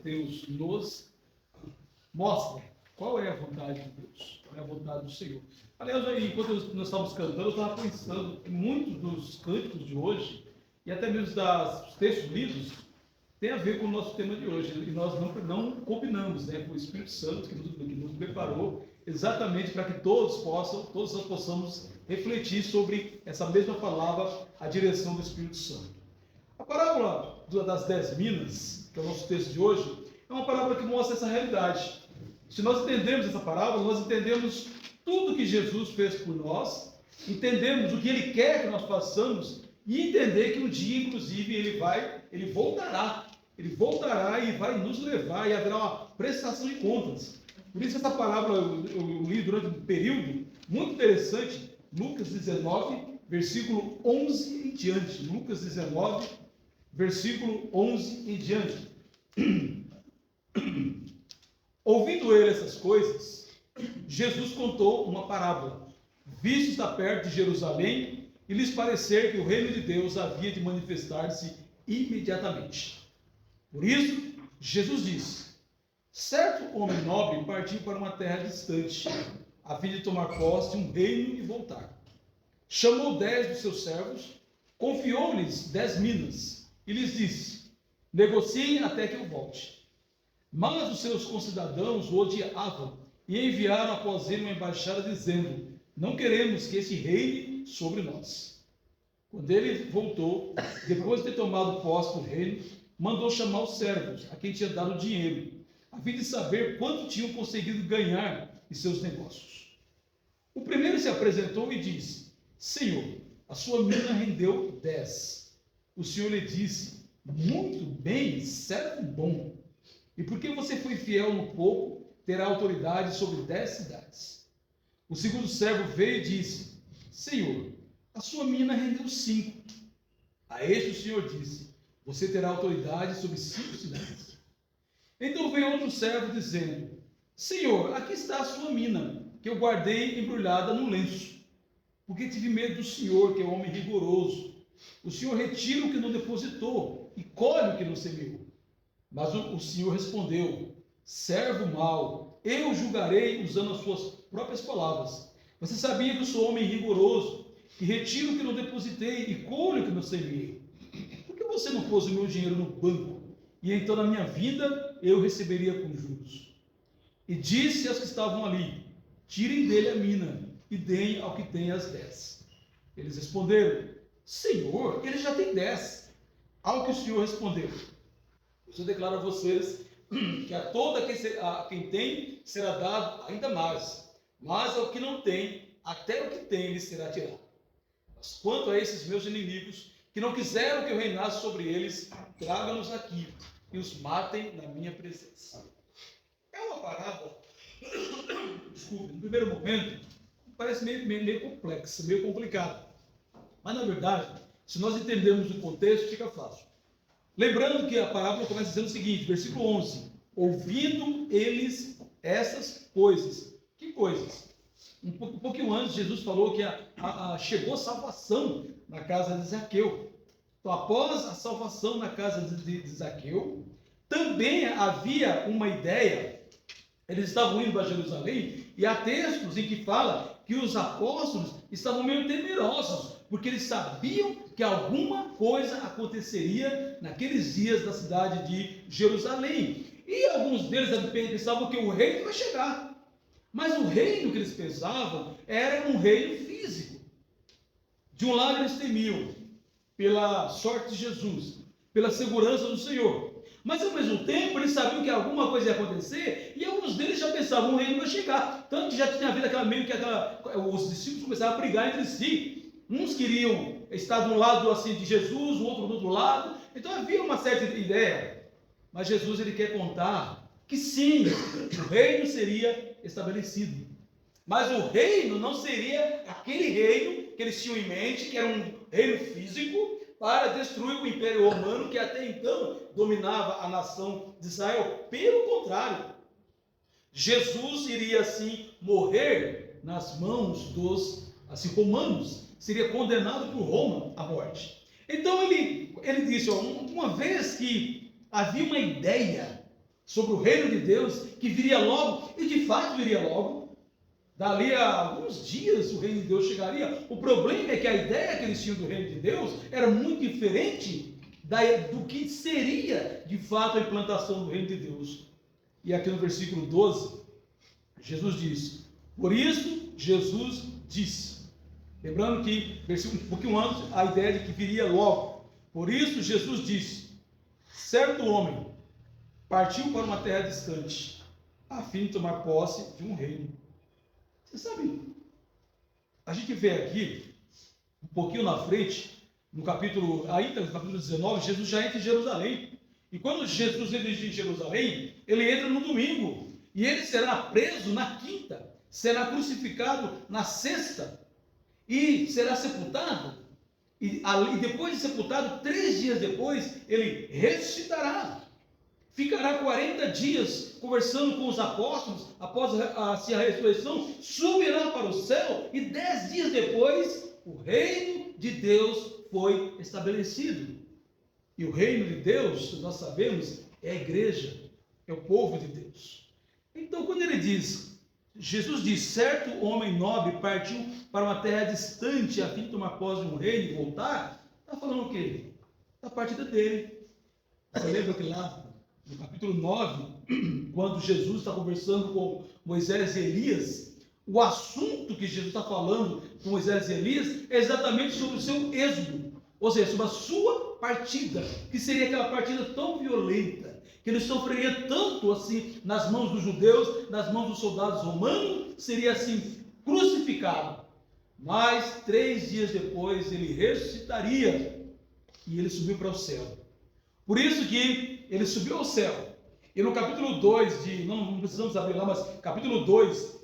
Deus nos mostra qual é a vontade de Deus, qual é a vontade do Senhor. Aliás, aí, enquanto nós estávamos cantando, eu estava pensando que muitos dos cânticos de hoje, e até mesmo dos textos lidos, tem a ver com o nosso tema de hoje. E nós não combinamos, né, com o Espírito Santo que nos preparou exatamente para que todos nós possamos refletir sobre essa mesma palavra, a direção do Espírito Santo. A parábola das 10 minas, que é o nosso texto de hoje, é uma parábola que mostra essa realidade. Se nós entendemos essa parábola, nós entendemos tudo que Jesus fez por nós, entendemos o que Ele quer que nós façamos e entender que um dia, inclusive, Ele voltará e vai nos levar e haverá uma prestação de contas. Por isso essa parábola eu li durante um período muito interessante, Lucas 19, versículo 11 em diante. Lucas 19, versículo 11 em diante. Ouvindo ele essas coisas, Jesus contou uma parábola. Visto estar perto de Jerusalém, e lhes parecer que o reino de Deus havia de manifestar-se imediatamente. Por isso, Jesus disse: certo homem nobre partiu para uma terra distante, a fim de tomar posse de um reino e voltar. Chamou 10 dos seus servos, confiou-lhes 10 minas, e lhes disse: negociem até que eu volte. Mas os seus concidadãos o odiavam e enviaram após ele uma embaixada dizendo: não queremos que esse reine sobre nós. Quando ele voltou, depois de ter tomado posse do reino, mandou chamar os servos, a quem tinha dado dinheiro, a fim de saber quanto tinham conseguido ganhar em seus negócios. O primeiro se apresentou e disse: Senhor, a sua mina rendeu 10. O Senhor lhe disse: muito bem, servo bom. E porque você foi fiel no pouco, terá autoridade sobre 10 cidades. O segundo servo veio e disse: Senhor, a sua mina rendeu 5. A este o Senhor disse: você terá autoridade sobre 5 cidades. Então veio outro servo dizendo: Senhor, aqui está a sua mina, que eu guardei embrulhada no lenço, porque tive medo do Senhor, que é um homem rigoroso. O Senhor retira o que não depositou e colhe o que não semeou. Mas o Senhor respondeu: servo mau, eu julgarei usando as suas próprias palavras. Você sabia que eu sou homem rigoroso, que retiro o que não depositei e colho o que não semeei. Por que você não pôs o meu dinheiro no banco? E então na minha vida eu receberia com juros. E disse aos que estavam ali: tirem dele a mina e deem ao que tem as 10. Eles responderam: Senhor, ele já tem 10. Ao que o Senhor respondeu: eu declaro a vocês que a quem tem será dado ainda mais, mas ao que não tem, até o que tem lhe será tirado. Mas quanto a esses meus inimigos, que não quiseram que eu reinasse sobre eles, traga-nos aqui e os matem na minha presença. É uma parábola, desculpe, no primeiro momento, parece meio complexa, meio complicada. Mas na verdade, se nós entendermos o contexto, fica fácil. Lembrando que a parábola começa dizendo o seguinte, versículo 11: ouvindo eles essas coisas. Que coisas? Um pouquinho antes, Jesus falou que chegou salvação na casa de Zaqueu. Então, após a salvação na casa de Zaqueu, também havia uma ideia. Eles estavam indo para Jerusalém, e há textos em que fala que os apóstolos estavam meio temerosos, porque eles sabiam que alguma coisa aconteceria naqueles dias da cidade de Jerusalém. E alguns deles pensavam que o reino vai chegar. Mas o reino que eles pensavam era um reino físico. De um lado eles temiam pela sorte de Jesus, pela segurança do Senhor. Mas ao mesmo tempo eles sabiam que alguma coisa ia acontecer, e alguns deles já pensavam que o reino vai chegar. Tanto que já tinha havido os discípulos começaram a brigar entre si. Uns queriam estar de um lado assim de Jesus, o outro do outro lado. Então havia uma certa ideia. Mas Jesus ele quer contar que sim, o reino seria estabelecido. Mas o reino não seria aquele reino que eles tinham em mente, que era um reino físico, para destruir o Império Romano, que até então dominava a nação de Israel. Pelo contrário, Jesus iria assim morrer nas mãos dos romanos, seria condenado por Roma à morte. Então ele disse, uma vez que havia uma ideia sobre o reino de Deus, que viria logo, e de fato viria logo. Dali a alguns dias o reino de Deus chegaria. O problema é que a ideia que eles tinham do reino de Deus era muito diferente do que seria de fato a implantação do reino de Deus. E aqui no versículo 12, Jesus diz: por isso Jesus disse. Lembrando que, versículo um pouquinho antes, a ideia de que viria logo. Por isso Jesus disse: certo homem partiu para uma terra distante, a fim de tomar posse de um reino. Você sabe, a gente vê aqui, um pouquinho na frente, ainda no capítulo 19, Jesus já entra em Jerusalém. E quando Jesus entra em Jerusalém, ele entra no domingo, e ele será preso na quinta, será crucificado na sexta, e será sepultado. E depois de sepultado, 3 dias depois, ele ressuscitará. Ficará 40 dias conversando com os apóstolos, após a ressurreição, subirá para o céu, e 10 dias depois, o reino de Deus foi estabelecido. E o reino de Deus, nós sabemos, é a igreja, é o povo de Deus. Então, quando ele diz, Jesus diz, certo homem nobre partiu para uma terra distante, a fim de tomar posse de um reino e voltar, está falando o quê? Da partida dele. Você lembra que lá, no capítulo 9, quando Jesus está conversando com Moisés e Elias, o assunto que Jesus está falando com Moisés e Elias é exatamente sobre o seu êxodo, ou seja, sobre a sua partida, que seria aquela partida tão violenta, que ele sofreria tanto assim nas mãos dos judeus, nas mãos dos soldados romanos, seria assim crucificado. Mas 3 dias depois ele ressuscitaria e ele subiu para o céu. Por isso que ele subiu ao céu. E no capítulo 2, não precisamos abrir lá, mas capítulo 2,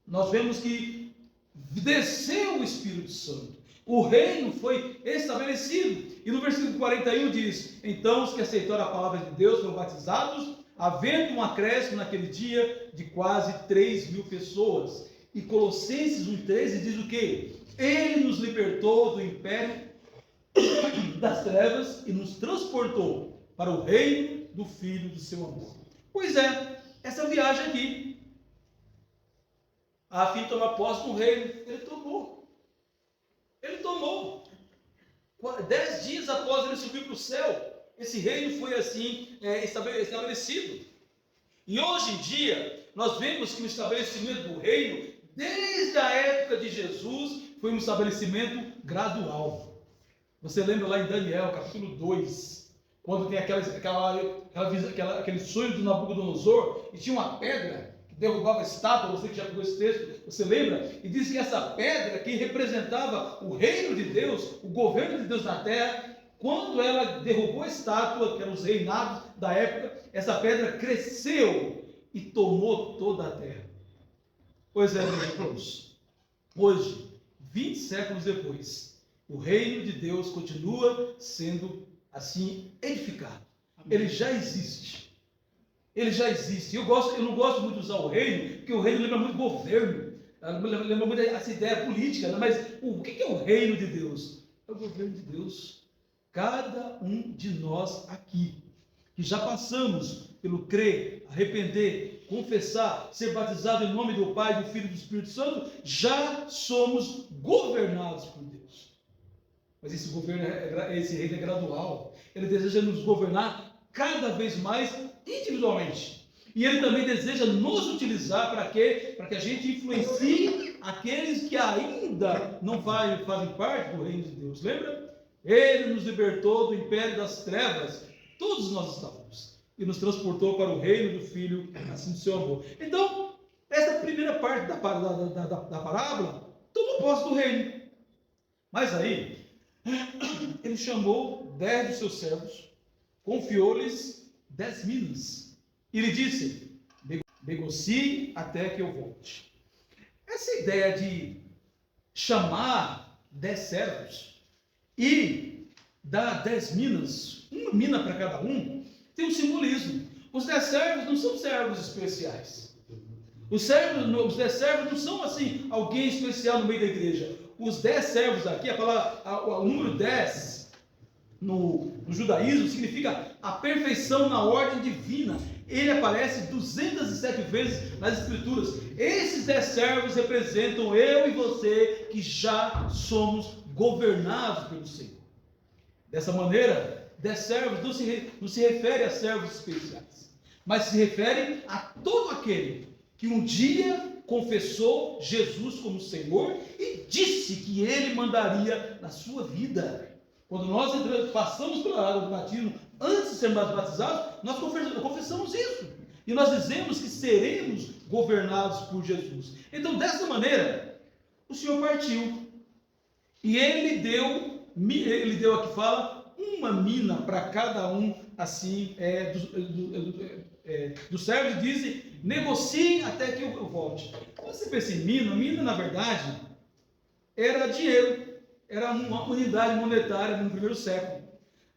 nós vemos que desceu o Espírito Santo. O reino foi estabelecido. E no versículo 41 diz: então os que aceitaram a palavra de Deus foram batizados, havendo um acréscimo naquele dia de quase 3.000 pessoas. E Colossenses 1,13 diz o quê? Ele nos libertou do império das trevas e nos transportou para o reino do Filho do seu amor. Pois é, essa viagem aqui, a fim de tomar posse do reino, ele tomou. 10 dias após ele subir para o céu, esse reino foi assim estabelecido. E hoje em dia, nós vemos que o estabelecimento do reino, desde a época de Jesus, foi um estabelecimento gradual. Você lembra lá em Daniel, capítulo 2, quando tem aquele sonho do Nabucodonosor, e tinha uma pedra que derrubava a estátua, você que já pegou esse texto, você lembra? E diz que essa pedra que representava o reino de Deus, o governo de Deus na terra, quando ela derrubou a estátua, que eram os reinados da época, essa pedra cresceu e tomou toda a terra. Pois é, meus irmãos, hoje, 20 séculos depois, o reino de Deus continua sendo assim edificado. Ele já existe. Ele já existe. Eu não gosto muito de usar o reino, porque o reino lembra muito governo. Lembra muito essa ideia política, né? Mas o que é o reino de Deus? É o governo de Deus. Cada um de nós aqui, que já passamos pelo crer, arrepender, confessar, ser batizado em nome do Pai, do Filho e do Espírito Santo, já somos governados por Deus. Mas esse reino é gradual. Ele deseja nos governar cada vez mais individualmente. E ele também deseja nos utilizar para quê? Para que a gente influencie aqueles que ainda não fazem parte do reino de Deus. Lembra? Ele nos libertou do império das trevas. Todos nós estávamos. E nos transportou para o reino do Filho, assim do seu amor. Então, essa primeira parte da parábola tomou posse do reino. Mas aí, ele chamou 10 dos seus servos, confiou-lhes 10 minas. E lhe disse: negocie até que eu volte. Essa ideia de chamar 10 servos e dar 10 minas, uma mina para cada um, tem um simbolismo. Os 10 servos não são servos especiais. Os 10 servos não são assim, alguém especial no meio da igreja. Os 10 servos aqui, o número 10 no judaísmo significa a perfeição na ordem divina. ele aparece 207 vezes nas Escrituras. Esses 10 servos representam eu e você, que já somos governados pelo Senhor. Dessa maneira, 10 servos não se refere a servos especiais, mas se refere a todo aquele que um dia confessou Jesus como Senhor e disse que Ele mandaria na sua vida. Quando nós passamos pela água do batismo, antes de sermos batizados, nós confessamos isso. E nós dizemos que seremos governados por Jesus. Então, dessa maneira, o Senhor partiu. E Ele deu aqui fala, uma mina para cada um, assim, do servo, diz, negocie até que eu volte. Quando você pensa em mina na verdade, era dinheiro, era uma unidade monetária no primeiro século.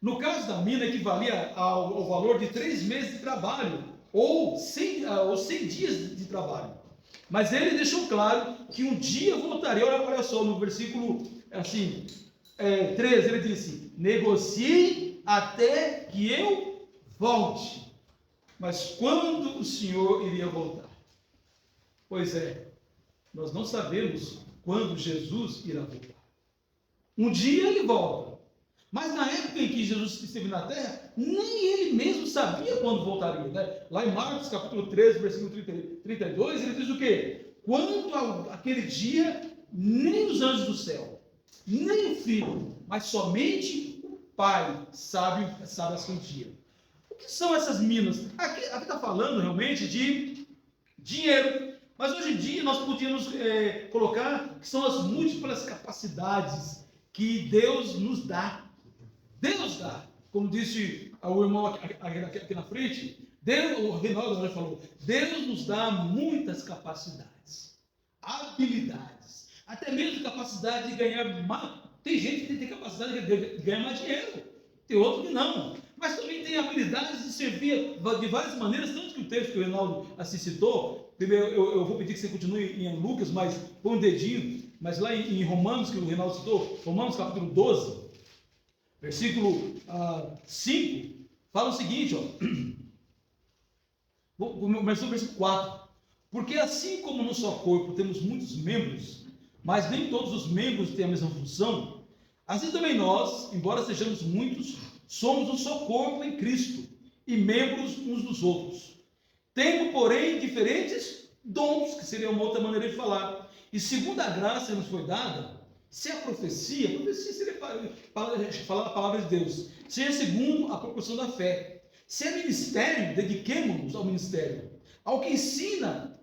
No caso da mina, equivalia ao valor de 3 meses de trabalho, ou 100 dias de trabalho. Mas ele deixou claro que um dia voltaria. Olha só, no versículo assim, 13, ele disse, negocie até que eu volte. Mas quando o Senhor iria voltar? Pois é, nós não sabemos quando Jesus irá voltar. Um dia ele volta, mas na época em que Jesus esteve na terra, nem ele mesmo sabia quando voltaria, né? Lá em Marcos capítulo 13, versículo 32, ele diz o quê? Quanto àquele dia, nem os anjos do céu, nem o Filho, mas somente o Pai sabe assim o dia. O que são essas minas? Aqui está falando realmente de dinheiro, mas hoje em dia nós podíamos colocar que são as múltiplas capacidades que Deus nos dá. Deus dá, como disse o irmão aqui na frente, o Reinaldo já falou, Deus nos dá muitas capacidades, habilidades, até mesmo capacidade de ganhar mais. Tem gente que tem capacidade de ganhar mais dinheiro, tem outro que não, mas também tem habilidades de servir de várias maneiras, tanto que o texto que o Reinaldo assim citou, eu vou pedir que você continue em Lucas, mas põe um dedinho, mas lá em Romanos, que o Reinaldo citou, Romanos capítulo 12, versículo 5, fala o seguinte, começou o versículo 4, porque assim como no só corpo temos muitos membros, mas nem todos os membros têm a mesma função, assim também nós, embora sejamos muitos, somos um só corpo em Cristo, e membros uns dos outros, tendo, porém, diferentes dons, que seria uma outra maneira de falar, e segundo a graça que nos foi dada, se a profecia seria falar a palavra de Deus, seja segundo a proporção da fé, se é ministério, dediquemo-nos ao ministério, ao que ensina,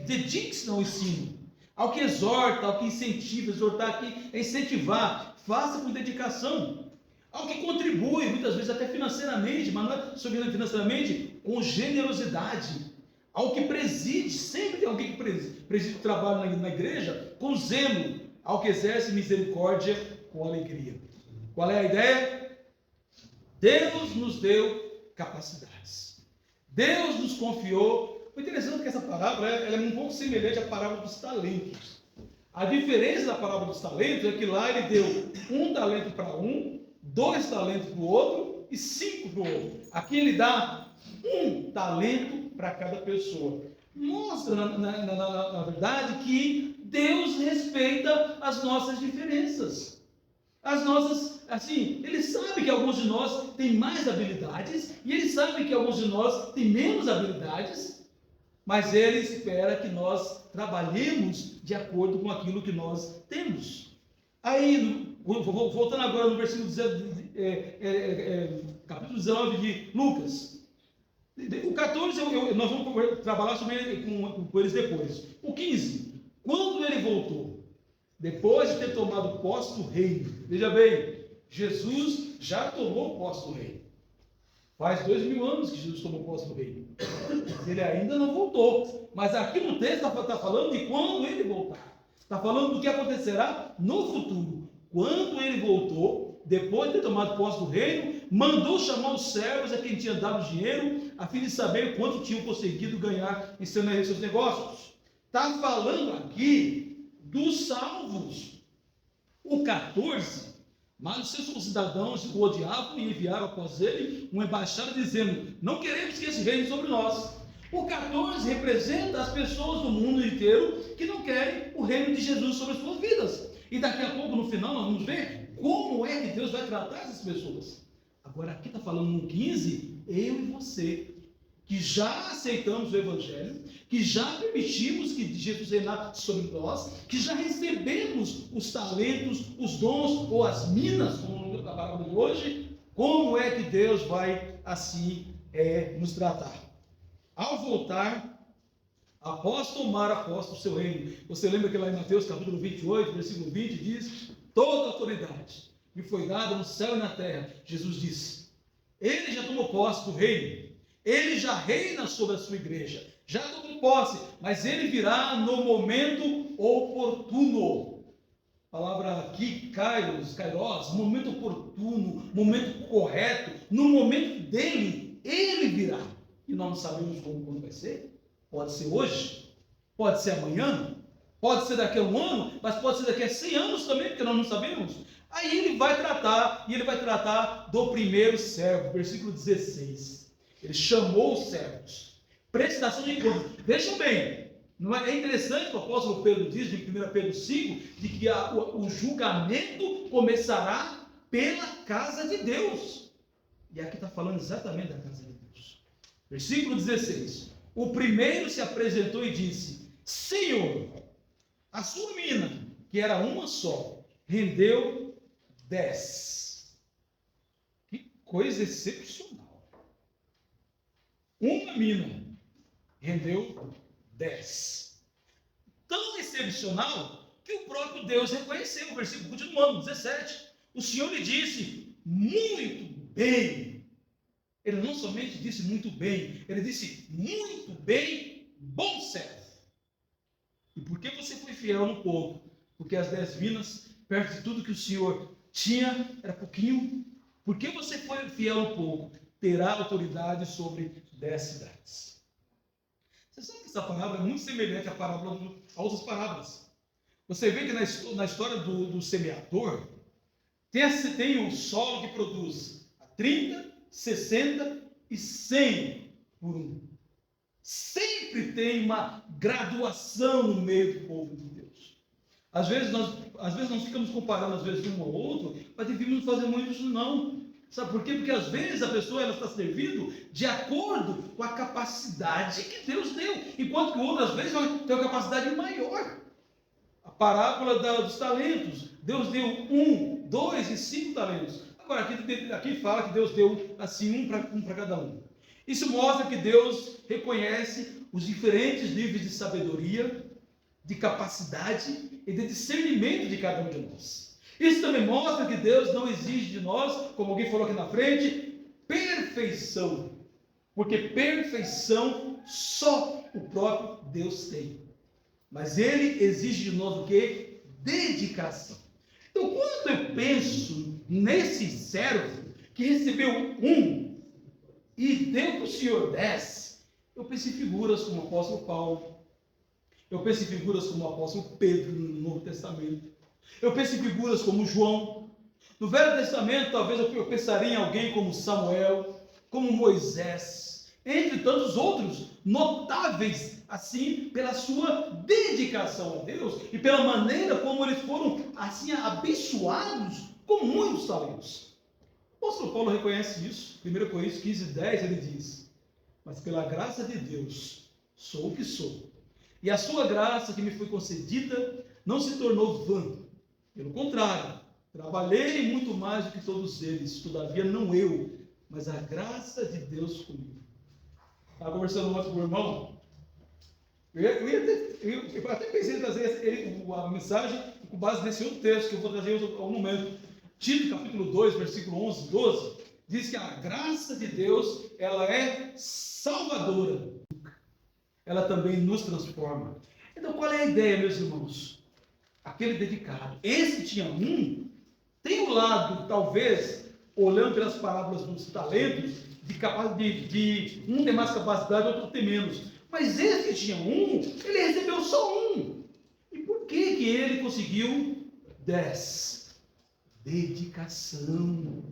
dedique-se ao ensino, ao que exorta, ao que incentiva, exortar aqui é incentivar, faça com dedicação, ao que contribui, muitas vezes até financeiramente, mas não é só financeiramente, com generosidade, ao que preside, sempre tem alguém que preside o trabalho na igreja, com zelo, ao que exerce misericórdia com alegria. Qual é a ideia? Deus nos deu capacidades, Deus nos confiou. O interessante é que essa parábola ela é um pouco semelhante à parábola dos talentos. A diferença da parábola dos talentos é que lá ele deu 1 talento para um, 2 talentos para o outro e 5 para o outro. Aqui ele dá 1 talento para cada pessoa. Mostra, na verdade, que Deus respeita as nossas diferenças. As nossas, assim, Ele sabe que alguns de nós têm mais habilidades e Ele sabe que alguns de nós têm menos habilidades, mas Ele espera que nós trabalhemos de acordo com aquilo que nós temos. Aí, voltando agora no versículo capítulo 19 de Lucas. O 14, nós vamos trabalhar com eles depois. O 15, quando ele voltou, depois de ter tomado posse do reino, veja bem, Jesus já tomou posse do reino. Faz 2000 anos que Jesus tomou posse do reino. Ele ainda não voltou. Mas aqui no texto está falando de quando ele voltar. Está falando do que acontecerá no futuro. Quando ele voltou, depois de ter tomado posse do reino, mandou chamar os servos a quem tinha dado dinheiro, a fim de saber quanto tinham conseguido ganhar em seus negócios. Está falando aqui dos salvos. O 14 Mas os seus cidadãos o odiavam e enviaram após ele uma embaixada dizendo: não queremos que esse reine sobre nós. O 14 representa as pessoas do mundo inteiro que não querem o reino de Jesus sobre as suas vidas. E daqui a pouco, no final, nós vamos ver como é que Deus vai tratar essas pessoas. Agora, aqui está falando no 15, eu e você, que já aceitamos o Evangelho, que já permitimos que Jesus reinasse sobre nós, que já recebemos os talentos, os dons ou as minas, como a palavra de hoje, como é que Deus vai assim nos tratar? Ao voltar, após tomar a posse do seu reino, você lembra que lá em Mateus capítulo 28, versículo 20, diz: toda autoridade me foi dada no céu e na terra. Jesus disse, ele já tomou posse do reino, ele já reina sobre a sua igreja, já tomou posse, mas ele virá no momento oportuno. A palavra aqui, kairos, momento oportuno, momento correto, no momento dele, ele virá. E nós não sabemos quando vai ser. Pode ser hoje, pode ser amanhã, pode ser daqui a um ano, mas pode ser daqui a 100 anos também, porque nós não sabemos. Aí ele vai tratar do primeiro servo, versículo 16. Ele chamou os servos, prestação de contas. Vejam bem, não é interessante que o apóstolo Pedro diz, em 1 Pedro 5, de que o julgamento começará pela casa de Deus. E aqui está falando exatamente da casa de Deus. Versículo 16. O primeiro se apresentou e disse: Senhor, a sua mina, que era uma só, rendeu 10. Que coisa excepcional. Uma mina rendeu 10. Tão excepcional que o próprio Deus reconheceu. O versículo continuando, 17. O Senhor lhe disse: muito bem. Ele não somente disse muito bem, ele disse muito bem, bom servo. E por que você foi fiel no pouco? Porque as 10 minas, perto de tudo que o Senhor tinha, era pouquinho. Por que você foi fiel no pouco? Terá autoridade sobre 10 cidades. Você sabe que essa palavra é muito semelhante à parábola, a outras parábolas. Você vê que na história do semeador, tem o solo que produz a 30, 60 e 100 por um. Sempre tem uma graduação no meio do povo de Deus. Às vezes nós ficamos comparando às vezes um ao outro, mas devíamos fazer muito isso não. Sabe por quê? Porque às vezes a pessoa ela está servindo de acordo com a capacidade que Deus deu, enquanto que outras vezes ela tem uma capacidade maior. A parábola dos talentos, Deus deu 1, 2 e 5 talentos. Agora, aqui fala que Deus deu assim um para cada um. Isso mostra que Deus reconhece os diferentes níveis de sabedoria, de capacidade e de discernimento de cada um de nós. Isso também mostra que Deus não exige de nós, como alguém falou aqui na frente, perfeição. Porque perfeição só o próprio Deus tem. Mas Ele exige de nós o quê? Dedicação. Então, quando eu penso nesse servo que recebeu 1 e deu para o Senhor 10, eu penso em figuras como o apóstolo Paulo, eu penso em figuras como o apóstolo Pedro no Novo Testamento, eu penso em figuras como João. No Velho Testamento, talvez eu pensaria em alguém como Samuel, como Moisés, entre tantos outros notáveis, assim, pela sua dedicação a Deus e pela maneira como eles foram, assim, abençoados com muitos talentos. O apóstolo Paulo reconhece isso. 1 Coríntios 15:10 ele diz: mas pela graça de Deus sou o que sou, e a sua graça que me foi concedida não se tornou vã. Pelo contrário, trabalhei muito mais do que todos eles, todavia não eu, mas a graça de Deus comigo. Estava conversando ontem com o irmão. Eu até pensei em trazer a mensagem com base nesse outro texto que eu vou trazer ao momento. Tito capítulo 2, versículo 11 e 12, diz que a graça de Deus, ela é salvadora. Ela também nos transforma. Então qual é a ideia, meus irmãos? Aquele dedicado. Esse tinha 1, tem um lado, talvez, olhando pelas parábolas dos talentos, de um tem mais capacidade, outro tem menos. Mas esse que tinha 1, ele recebeu só 1. E por que ele conseguiu 10? dedicação,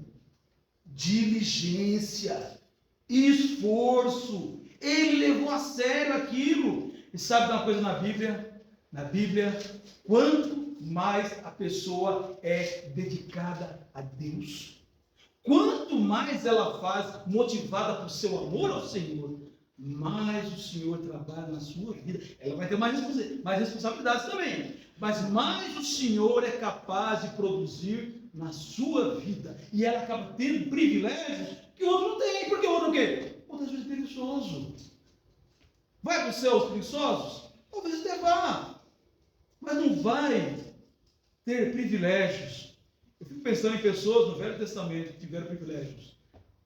diligência, esforço. Ele levou a sério aquilo. E sabe de uma coisa na Bíblia? Na Bíblia, quanto mais a pessoa é dedicada a Deus, quanto mais ela faz motivada por seu amor ao Senhor, mais o Senhor trabalha na sua vida. Ela vai ter mais responsabilidades também, mas mais o Senhor é capaz de produzir na sua vida. E ela acaba tendo privilégios que o outro não tem. Porque o outro o quê? O outro às vezes é preguiçoso. Vai para os céus preguiçosos? Talvez até vá, mas não vai ter privilégios. Eu fico pensando em pessoas no Velho Testamento que tiveram privilégios.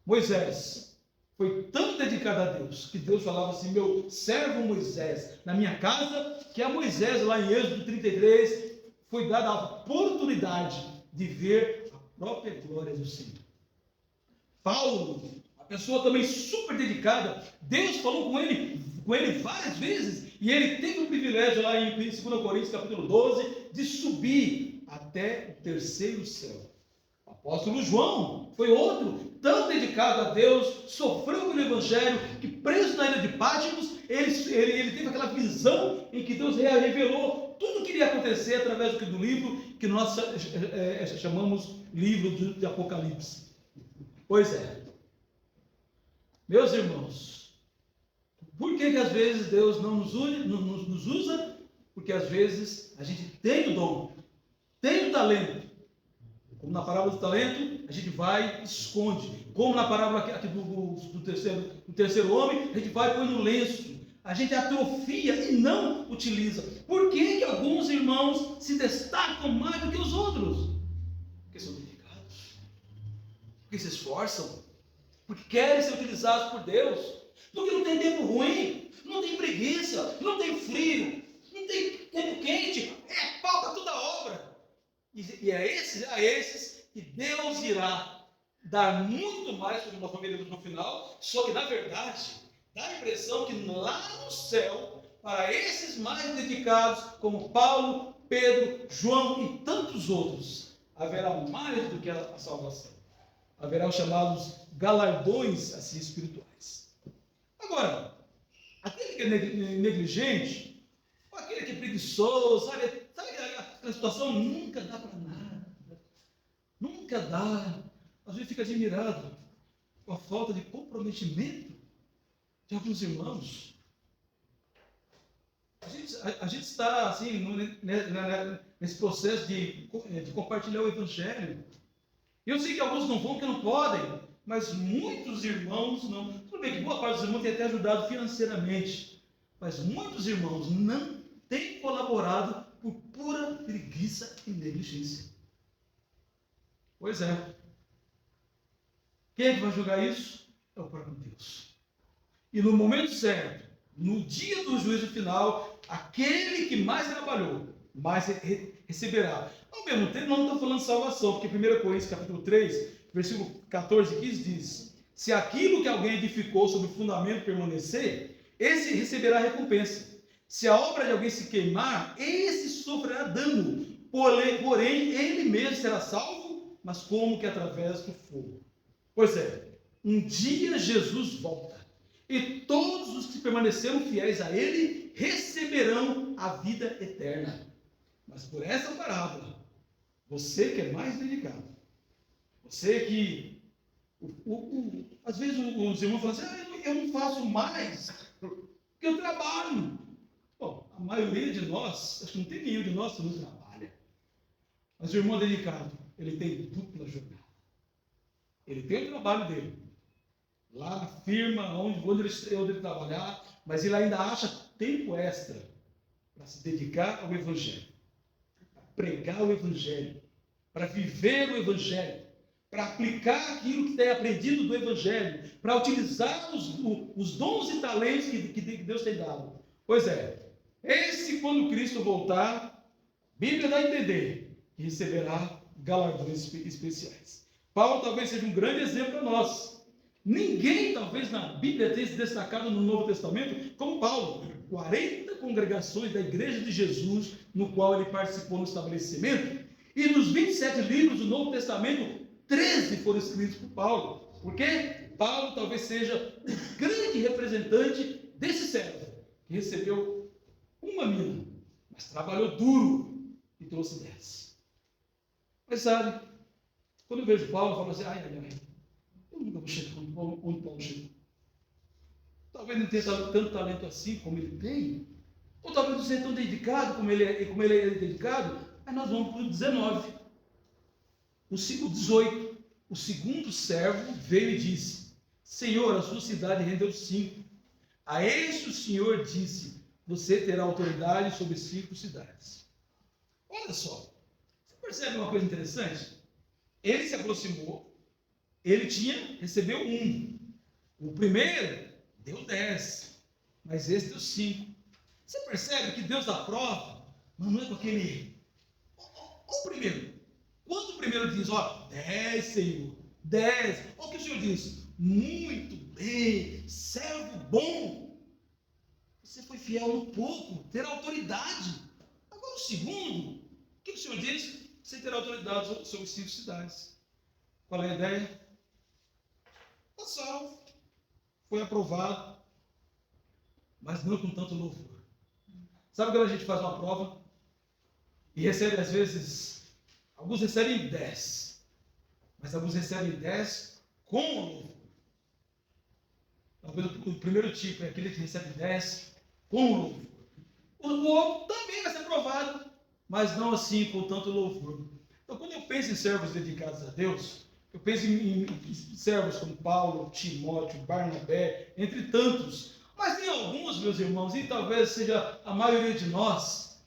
Moisés foi tão dedicado a Deus, que Deus falava assim: meu servo Moisés, na minha casa, que a Moisés, lá em Êxodo 33, foi dada a oportunidade de ver a própria glória do Senhor. Paulo, a pessoa também super dedicada, Deus falou com ele várias vezes, e ele teve o privilégio lá em 2 Coríntios capítulo 12, de subir até o terceiro céu. O apóstolo João foi outro, tão dedicado a Deus, sofreu pelo Evangelho, que preso na ilha de Patmos, ele teve aquela visão em que Deus revelou tudo o que iria acontecer através do livro que nós chamamos livro de Apocalipse. Pois é, meus irmãos, por que às vezes Deus não nos usa? Porque às vezes a gente tem o dom, tem o talento. Como na parábola do talento, a gente vai e esconde. Como na parábola aqui do terceiro homem, a gente vai e põe no lenço. A gente atrofia e não utiliza. Por que alguns irmãos se destacam mais do que os outros? Porque são dedicados. Porque se esforçam. Porque querem ser utilizados por Deus. Porque não tem tempo ruim, não tem preguiça, não tem frio, não tem tempo quente. É pau para toda a obra. E é a esses que Deus irá dar muito mais, como nós veremos no final. Só que na verdade dá a impressão que lá no céu, para esses mais dedicados, como Paulo, Pedro, João e tantos outros, haverá mais do que a salvação. Haverá os chamados galardões assim espirituais. Agora, aquele que é negligente, ou aquele que é preguiçoso, sabe aquela situação, nunca dá para nada. Nunca dá. Às vezes fica admirado com a falta de comprometimento de alguns irmãos. A gente está assim nesse processo de compartilhar o Evangelho. Eu sei que alguns não vão, que não podem, mas muitos irmãos não. Tudo bem que boa parte dos irmãos tem até ajudado financeiramente, mas muitos irmãos não têm colaborado por pura preguiça e negligência. Pois é. Quem é que vai julgar isso? É o próprio Deus. E no momento certo, no dia do juízo final, aquele que mais trabalhou, mais receberá. Ao mesmo tempo, não estou falando de salvação, porque 1 Coríntios capítulo 3, versículo 14 e 15 diz: se aquilo que alguém edificou sobre o fundamento permanecer, esse receberá recompensa. Se a obra de alguém se queimar, esse sofrerá dano, porém ele mesmo será salvo, mas como que através do fogo. Pois é, um dia Jesus volta, e todos os que permaneceram fiéis a ele receberão a vida eterna. Mas por essa parábola, você que é mais dedicado, você que às vezes os irmãos falam assim: eu não faço mais, porque eu trabalho. Bom, a maioria de nós, acho que não tem nenhum de nós que não trabalha. Mas o irmão dedicado, ele tem dupla jornada. Ele tem o trabalho dele, lá na firma, onde ele trabalhar, mas ele ainda acha tempo extra para se dedicar ao Evangelho, para pregar o Evangelho, para viver o Evangelho, para aplicar aquilo que tem aprendido do Evangelho, para utilizar os dons e talentos que Deus tem dado. Pois é, esse, quando Cristo voltar, a Bíblia dá a entender que receberá galardões especiais. Paulo talvez seja um grande exemplo para nós. Ninguém, talvez, na Bíblia tenha se destacado no Novo Testamento como Paulo. 40 congregações da Igreja de Jesus, no qual ele participou no estabelecimento, E dos 27 livros do Novo Testamento, 13 foram escritos por Paulo. Por quê? Paulo talvez seja o grande representante desse servo, que recebeu uma mina, mas trabalhou duro e trouxe 10. Mas sabe, quando eu vejo Paulo, eu falo assim, ai, eu nunca vou chegar onde Paulo chegou. Talvez não tenha tanto talento assim como ele tem, ou talvez não seja tão dedicado como ele é dedicado. Aí nós vamos para o 19. O 18. O segundo servo veio e disse: Senhor, a sua cidade rendeu 5. A este o Senhor disse: você terá autoridade sobre 5 cidades. Olha só, você percebe uma coisa interessante? Ele se aproximou, ele recebeu 1. O primeiro deu 10, mas esse deu 5. Você percebe que Deus aprova, mas não é com aquele. O primeiro. Quando o primeiro diz, 10, Senhor, 10, olha o que o Senhor diz: muito bem, servo bom, você foi fiel no pouco, terá autoridade. Agora o segundo, o que o Senhor diz? Você terá autoridade sobre 5 cidades. Qual é a ideia? Está salvo, foi aprovado, mas não com tanto louvor. Sabe quando a gente faz uma prova e recebe, às vezes, alguns recebem 10, mas alguns recebem 10 com louvor. Talvez o primeiro tipo é aquele que recebe 10 com louvor. O outro também vai ser aprovado, mas não assim com tanto louvor. Então, quando eu penso em servos dedicados a Deus, eu penso em servos como Paulo, Timóteo, Barnabé, entre tantos. Mas tem alguns, meus irmãos, e talvez seja a maioria de nós,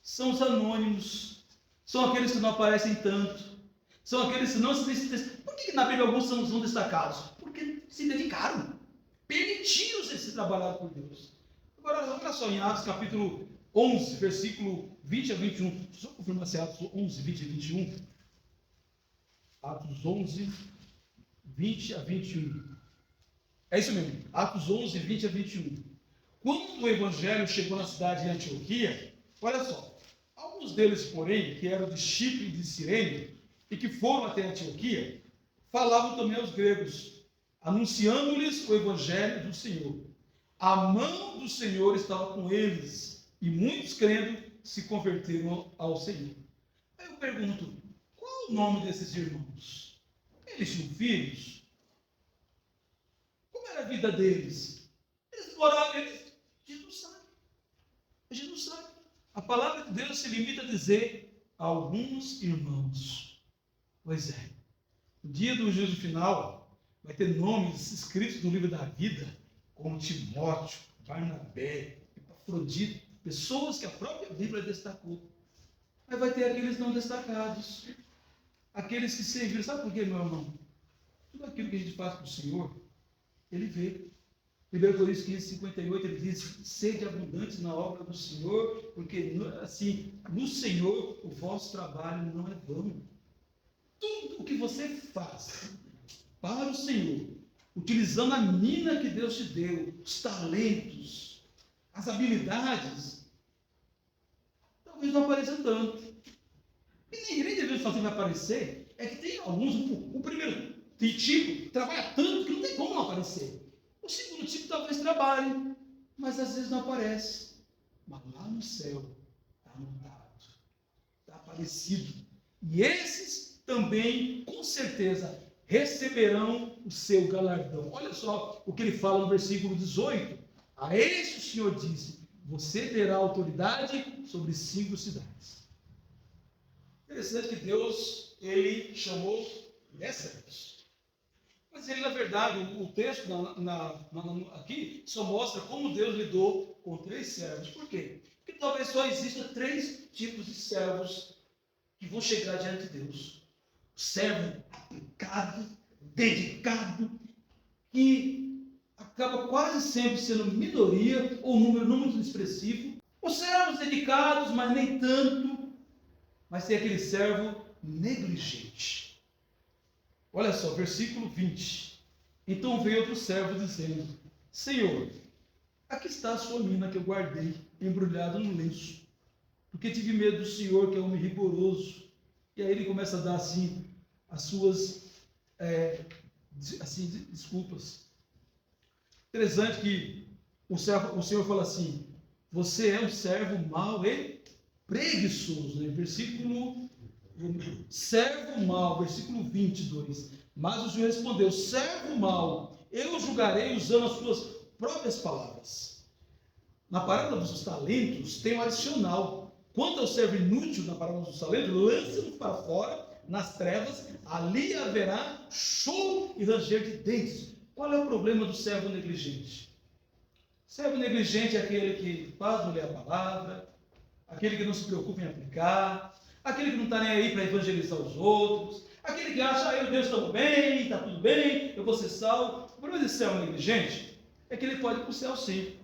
são os anônimos, são aqueles que não aparecem tanto, são aqueles que não se destacam. Por que na Bíblia alguns são destacados? Porque se dedicaram, permitiram-se ser trabalhado por Deus. Agora, olha só em Atos capítulo 11, versículo 20 a 21. Deixa eu confirmar se é Atos 11, 20 a 21. Atos 11, 20 a 21. É isso mesmo, Atos 11, 20 a 21. Quando o evangelho chegou na cidade de Antioquia, olha só, alguns deles, porém, que eram de Chipre e de Cirene, e que foram até Antioquia, falavam também aos gregos, anunciando-lhes o evangelho do Senhor. A mão do Senhor estava com eles, e muitos crendo se converteram ao Senhor. Aí eu pergunto, qual o nome desses irmãos? Eles tinham filhos? Como era a vida deles? Eles moravam, a gente não sabe. A gente não sabe. A palavra de Deus se limita a dizer alguns irmãos. Pois é, no dia do juízo final, vai ter nomes escritos no livro da vida, como Timóteo, Barnabé, Epafrodito, pessoas que a própria Bíblia destacou. Mas vai ter aqueles não destacados, aqueles que serviram. Sabe por quê, meu irmão? Tudo aquilo que a gente faz para o Senhor, Ele vê. 1 Coríntios 15:58, ele diz: sede abundantes na obra do Senhor, porque assim, no Senhor o vosso trabalho não é vão. Tudo o que você faz para o Senhor, utilizando a mina que Deus te deu, os talentos, as habilidades, talvez não apareça tanto. E nem devemos fazer vai aparecer, é que tem alguns, o primeiro tipo trabalha tanto que não tem como não aparecer. O segundo tipo talvez trabalhe, mas às vezes não aparece. Mas lá no céu está anotado, está aparecido. E esses também, com certeza, receberão o seu galardão. Olha só o que ele fala no versículo 18. A este o Senhor disse: você terá autoridade sobre 5 cidades. Interessante que Deus, ele chamou 10 servos. Mas ele, na verdade, o texto aqui só mostra como Deus lidou com 3 servos. Por quê? Porque talvez só existam 3 tipos de servos que vão chegar diante de Deus. O servo aplicado, dedicado, que acaba quase sempre sendo minoria ou número não muito expressivo. Os servos dedicados, mas nem tanto. Mas tem aquele servo negligente. Olha só, versículo 20. Então veio outro servo dizendo: Senhor, aqui está a sua mina que eu guardei, embrulhada no lenço, porque tive medo do Senhor, que é homem rigoroso, E aí ele começa a dar assim as suas desculpas. Interessante que o Senhor fala assim: você é um servo mau e preguiçoso, né? Servo mau, versículo 22. Mas o Senhor respondeu: servo mau, eu julgarei usando as suas próprias palavras. Na parábola dos talentos tem um adicional. Quanto ao servo inútil, na parábola dos talentos, lance-no para fora, nas trevas, ali haverá choro e ranger de dentes. Qual é o problema do servo negligente? Servo negligente é aquele que quase não lê a palavra, aquele que não se preocupa em aplicar, aquele que não está nem aí para evangelizar os outros, aquele que acha, eu Deus está bem, está tudo bem, eu vou ser salvo. O problema desse servo negligente é que ele pode ir para o céu sim,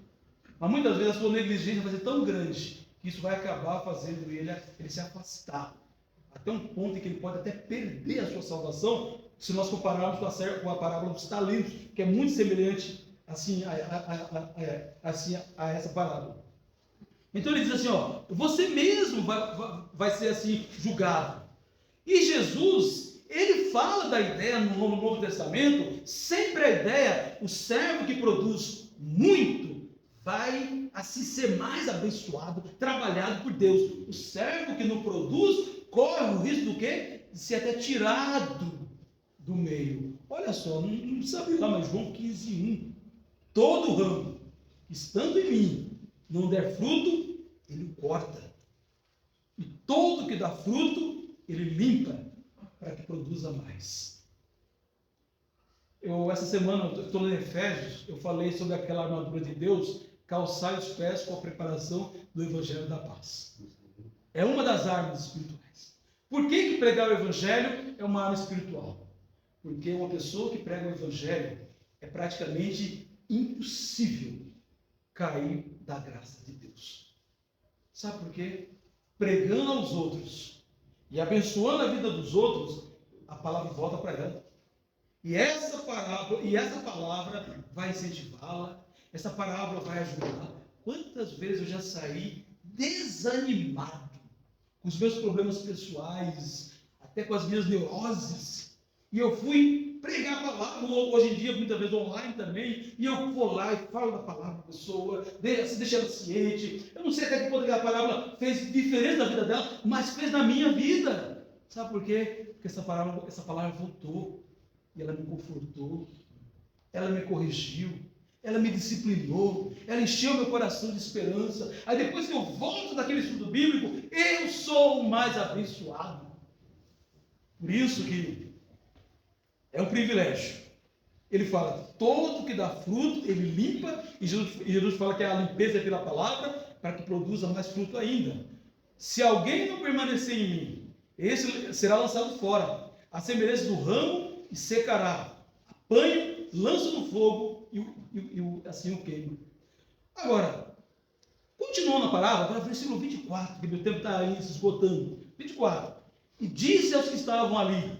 mas muitas vezes a sua negligência vai ser tão grande que isso vai acabar fazendo ele se afastar, até um ponto em que ele pode até perder a sua salvação, se nós compararmos com a parábola dos talentos, que é muito semelhante assim, a essa parábola. Então ele diz assim, você mesmo vai ser assim julgado. E Jesus, ele fala da ideia no Novo Testamento, sempre a ideia, o servo que produz muito, vai assim ser mais abençoado, trabalhado por Deus. O servo que não produz, corre o risco do quê? De ser até tirado do meio. Olha só, não precisa abrir lá, mas João 15:1. Todo ramo, estando em mim, não der fruto, ele o corta. E todo que dá fruto, ele limpa, para que produza mais. Essa semana, eu estou lendo Efésios, eu falei sobre aquela armadura de Deus, calçar os pés com a preparação do Evangelho da Paz. É uma das armas espirituais. Por que pregar o Evangelho é uma arma espiritual? Porque uma pessoa que prega o Evangelho é praticamente impossível cair da graça de Deus. Sabe por quê? Pregando aos outros e abençoando a vida dos outros, a palavra volta para ela. E essa palavra vai incentivá-la, essa palavra vai ajudar. Quantas vezes eu já saí desanimado com os meus problemas pessoais, até com as minhas neuroses, e eu fui pregar a palavra, hoje em dia, muitas vezes online também, e eu vou lá e falo da palavra para a pessoa, deixa ela ciente. Eu não sei até que ponto a palavra fez diferença na vida dela, mas fez na minha vida. Sabe por quê? Porque essa palavra voltou, e ela me confortou, ela me corrigiu, ela me disciplinou, ela encheu meu coração de esperança. Aí depois que eu volto daquele estudo bíblico, eu sou o mais abençoado. Por isso que é um privilégio. Ele fala, todo que dá fruto, ele limpa, e Jesus fala que a limpeza é pela palavra, para que produza mais fruto ainda. Se alguém não permanecer em mim, esse será lançado fora, a semelhança do ramo, e secará. Apanho, lanço no fogo, e assim o queima. Agora, continuando a parábola, agora versículo 24, que meu tempo está aí se esgotando. 24. E disse aos que estavam ali,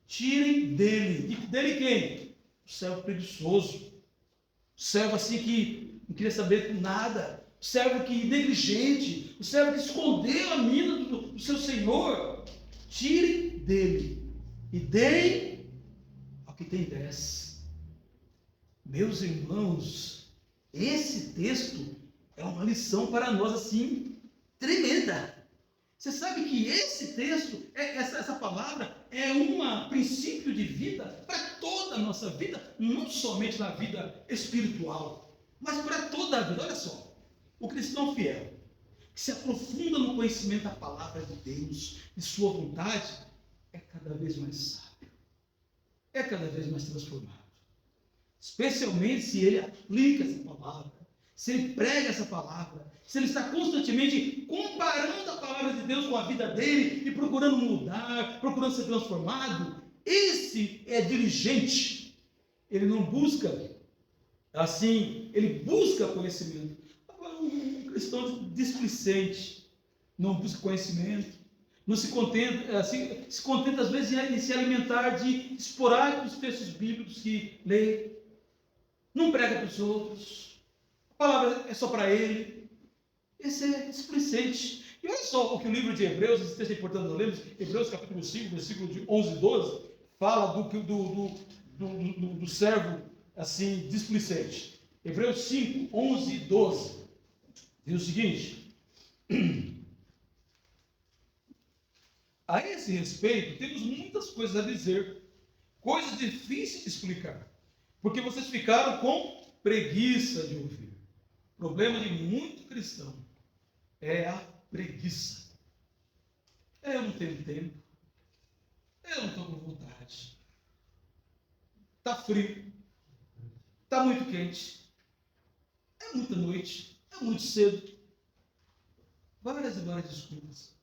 tirem dele. E dele quem? O servo preguiçoso. O servo assim que não queria saber nada. O servo que negligente. O servo que escondeu a mina do seu senhor. Tirem dele. E deem ao que tem 10. Meus irmãos, esse texto é uma lição para nós assim, tremenda. Você sabe que esse texto, essa palavra, é um princípio de vida para toda a nossa vida, não somente na vida espiritual, mas para toda a vida. Olha só, o cristão fiel, que se aprofunda no conhecimento da palavra de Deus, de sua vontade, é cada vez mais sábio, é cada vez mais transformado. Especialmente se ele aplica essa palavra, se ele prega essa palavra, se ele está constantemente comparando a palavra de Deus com a vida dele e procurando mudar, procurando ser transformado, esse é diligente. Ele não busca assim, ele busca conhecimento. Agora, um cristão displicente não busca conhecimento, não se contenta, assim, se contenta às vezes em se alimentar de esporádicos textos bíblicos que lê, não prega para os outros, a palavra é só para ele. Esse é displicente. E olha só o que o livro de Hebreus, esse texto é importante, nós lemos, Hebreus capítulo 5, versículo de 11 e 12, fala do servo assim, displicente. Hebreus 5, 11 e 12, diz o seguinte: a esse respeito, temos muitas coisas a dizer, coisas difíceis de explicar, porque vocês ficaram com preguiça de ouvir. O problema de muito cristão é a preguiça. Eu não tenho tempo, eu não estou com vontade, está frio, está muito quente, é muita noite, é muito cedo, várias e várias desculpas.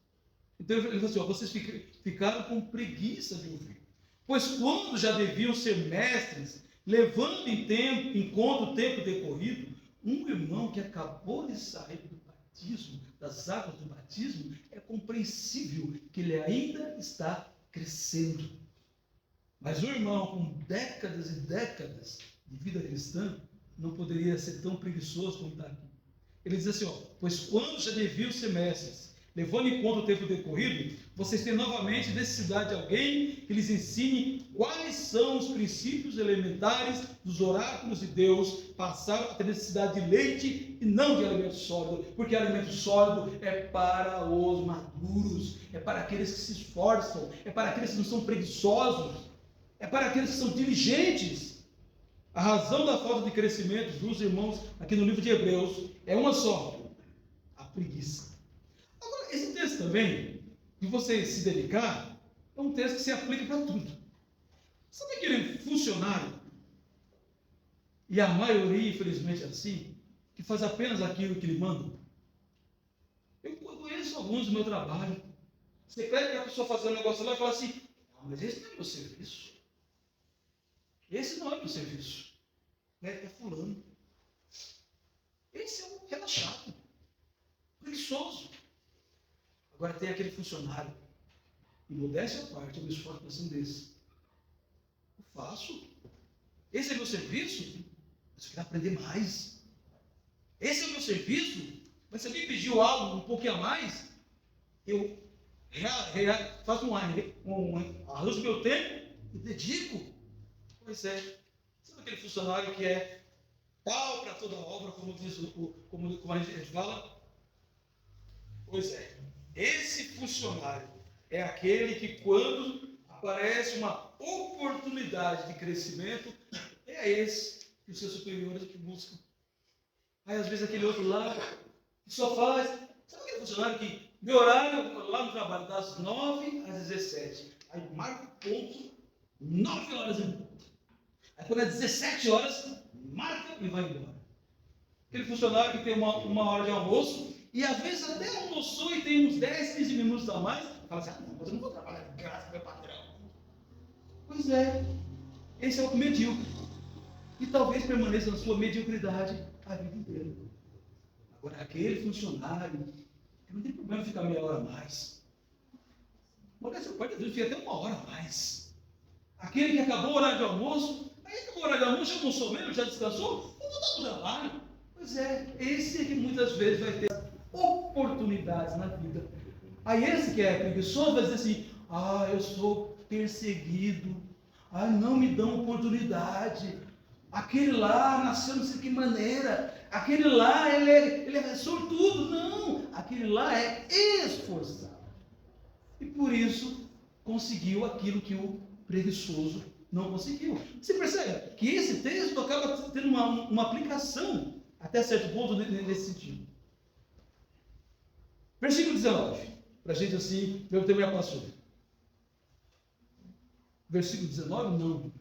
Então ele falou assim: ó, vocês ficaram com preguiça de ouvir, pois quando já deviam ser mestres, levando em conta o tempo decorrido, um irmão que acabou de sair do batismo, das águas do batismo, é compreensível que ele ainda está crescendo. Mas um irmão com décadas e décadas de vida cristã não poderia ser tão preguiçoso como está aqui. Ele diz assim: ó, pois quando já deviam ser mestres, levando em conta o tempo decorrido, vocês têm novamente necessidade de alguém que lhes ensine quais são os princípios elementares dos oráculos de Deus. Passaram a ter necessidade de leite e não de alimento sólido, porque alimento sólido é para os maduros, é para aqueles que se esforçam, é para aqueles que não são preguiçosos, é para aqueles que são diligentes. A razão da falta de crescimento dos irmãos aqui no livro de Hebreus é uma só: a preguiça. Agora, esse texto também, de você se dedicar, é um texto que se aplica para tudo. Sabe aquele funcionário, e a maioria, infelizmente, é assim, que faz apenas aquilo que lhe mandam? Eu conheço alguns do meu trabalho. Você pede para a pessoa fazer um negócio lá e fala assim: não, mas esse não é meu serviço. Esse não é meu serviço. É fulano. Esse é um relaxado, preguiçoso. Agora tem aquele funcionário, e modéstia à parte, eu me esforço pensando desse. Eu faço. Esse é meu serviço? Mas eu quero aprender mais. Esse é o meu serviço? Mas se alguém pediu algo um pouquinho a mais, eu faço arranjo meu tempo e dedico. Pois é. Sabe aquele funcionário que é pau para toda obra, como diz como a gente fala? Pois é. Esse funcionário é aquele que, quando aparece uma oportunidade de crescimento, é esse que os seus superiores buscam. Aí, às vezes, aquele outro lá, que só faz... Sabe aquele funcionário que, meu horário, lá no trabalho, das 9 às 17. Aí, marca o ponto, 9 horas em ponto. Aí, quando é 17 horas, marca e vai embora. Aquele funcionário que tem uma hora de almoço, e às vezes até almoçou e tem uns 10, 15 minutos a mais, fala assim: mas eu não vou trabalhar de graça com meu patrão. Pois é, esse é o medíocre. E talvez permaneça na sua mediocridade a vida inteira. Agora, aquele funcionário, que não tem problema ficar meia hora a mais. Olha, você pode ficar até uma hora a mais. Aquele que acabou o horário de almoço, aí acabou o horário de almoço, já almoçou mesmo, já descansou, vou voltar para o trabalho. Pois é, esse é que muitas vezes vai ter oportunidades na vida. Aí esse que é preguiçoso vai dizer assim: eu sou perseguido, não me dão oportunidade, aquele lá nasceu não sei que maneira, aquele lá ele é sortudo. Não, aquele lá é esforçado, e por isso conseguiu aquilo que o preguiçoso não conseguiu. Você percebe que esse texto acaba tendo uma aplicação até certo ponto nesse sentido. Versículo 19, para a gente assim, meu tempo já passou. Versículo 19, não.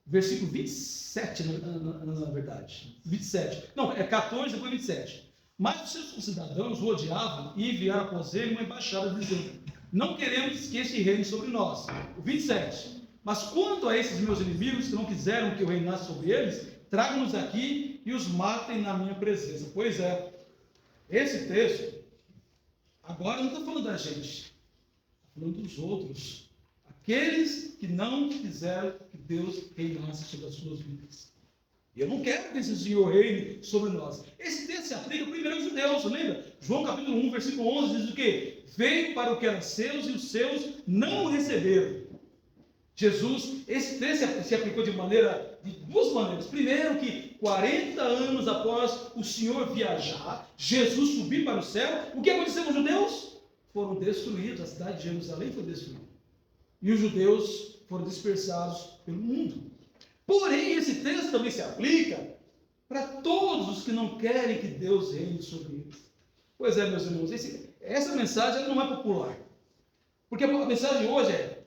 Versículo 27, na verdade. 27. Não, é 14, depois 27. Mas os seus concidadãos o odiavam e enviaram após ele uma embaixada dizendo: não queremos que este reine sobre nós. O 27. Mas quanto a esses meus inimigos que não quiseram que eu reinasse sobre eles, tragam-nos aqui e os matem na minha presença. Pois é, esse texto, agora não está falando da gente, está falando dos outros. Aqueles que não quiseram que Deus reinasse sobre as suas vidas. Eu não quero que esse Senhor reine sobre nós. Esse texto se aplica primeiro aos judeus, lembra? João capítulo 1, versículo 11 diz o quê? Veio para o que era seus e os seus não o receberam. Jesus, esse texto se aplicou de duas maneiras. Primeiro, que 40 anos após o Senhor viajar, Jesus subir para o céu, o que aconteceu com os judeus? Foram destruídos, a cidade de Jerusalém foi destruída. E os judeus foram dispersados pelo mundo. Porém, esse texto também se aplica para todos os que não querem que Deus reine sobre eles. Pois é, meus irmãos, essa mensagem ela não é popular. Porque a mensagem hoje é: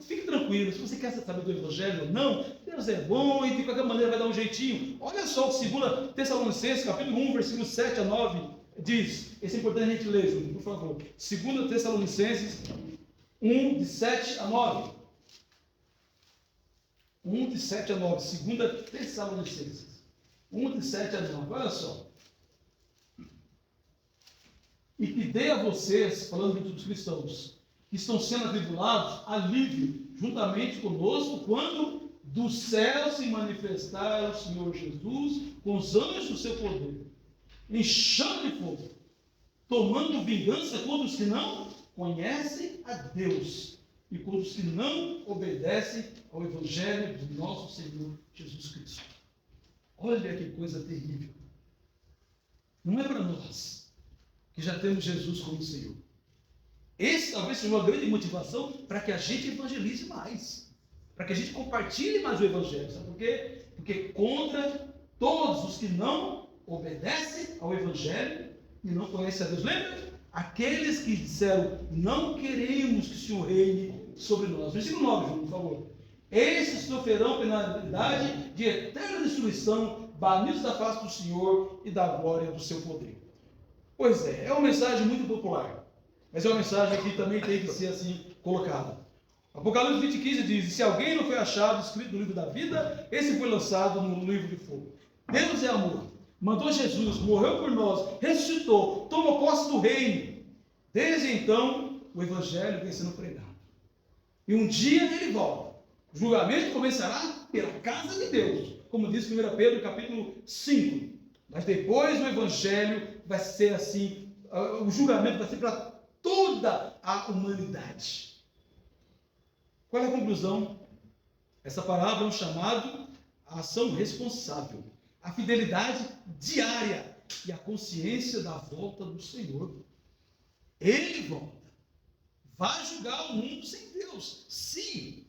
fique tranquilo, se você quer saber do Evangelho ou não, Deus é bom e de qualquer maneira vai dar um jeitinho. Olha só o que 2 Tessalonicenses, capítulo 1, versículos 7 a 9, diz. Esse é importante a gente ler, Júlio, por favor. 2 Tessalonicenses 1, de 7 a 9. 1, de 7 a 9. 2 Tessalonicenses 1, de 7 a 9. Olha só. E que dê a vocês, falando dos cristãos, que estão sendo atribulados, alívio, juntamente conosco, quando do céu se manifestar o Senhor Jesus, com os anjos do seu poder, em chama de fogo, tomando vingança contra os que não conhecem a Deus, e contra os que não obedecem ao Evangelho do nosso Senhor Jesus Cristo. Olha que coisa terrível. Não é para nós, que já temos Jesus como Senhor. Esse talvez seja uma grande motivação para que a gente evangelize mais, para que a gente compartilhe mais o Evangelho. Sabe por quê? Porque contra todos os que não obedecem ao Evangelho e não conhecem a Deus. Lembra? Aqueles que disseram: não queremos que o Senhor reine sobre nós. Versículo 9, João, por favor. Esses sofrerão penalidade de eterna destruição, banidos da face do Senhor e da glória do seu poder. Pois é uma mensagem muito popular. Mas é uma mensagem que também tem que ser assim colocada. Apocalipse 20:15 diz: e se alguém não foi achado escrito no livro da vida, esse foi lançado no livro de fogo. Deus é amor. Mandou Jesus, morreu por nós, ressuscitou, tomou posse do reino. Desde então, o Evangelho vem sendo pregado. E um dia ele volta. O julgamento começará pela casa de Deus, como diz 1 Pedro capítulo 5. Mas depois o Evangelho vai ser assim, o julgamento vai ser para toda a humanidade. Qual é a conclusão? Essa parábola é um chamado à ação responsável, à fidelidade diária e à consciência da volta do Senhor. Ele volta. Vai julgar o mundo sem Deus. Sim.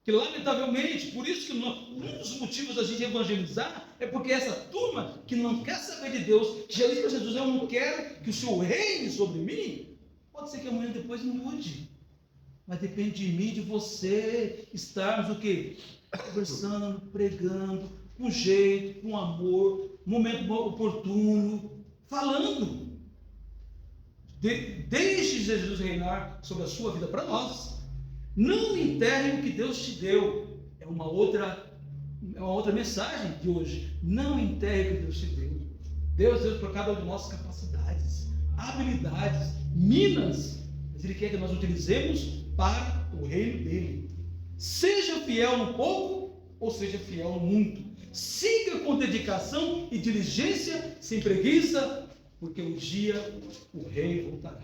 Que lamentavelmente, por isso que um dos motivos da gente evangelizar é porque essa turma que não quer saber de Deus, que já disse para Jesus: eu não quero que o Senhor reine sobre mim. Pode ser que amanhã depois não mude, mas depende de mim, de você, estarmos o quê? Conversando, pregando, com jeito, com amor, momento oportuno, falando. Deixe Jesus reinar sobre a sua vida para nós. Não enterre o que Deus te deu. É uma outra mensagem de hoje. Não enterre o que Deus te deu. Deus deu para cada um de nós capacidades, habilidades, minas, mas Ele quer que nós utilizemos para o reino dEle. Seja fiel no pouco ou seja fiel no muito. Siga com dedicação e diligência, sem preguiça, porque um dia o Rei voltará.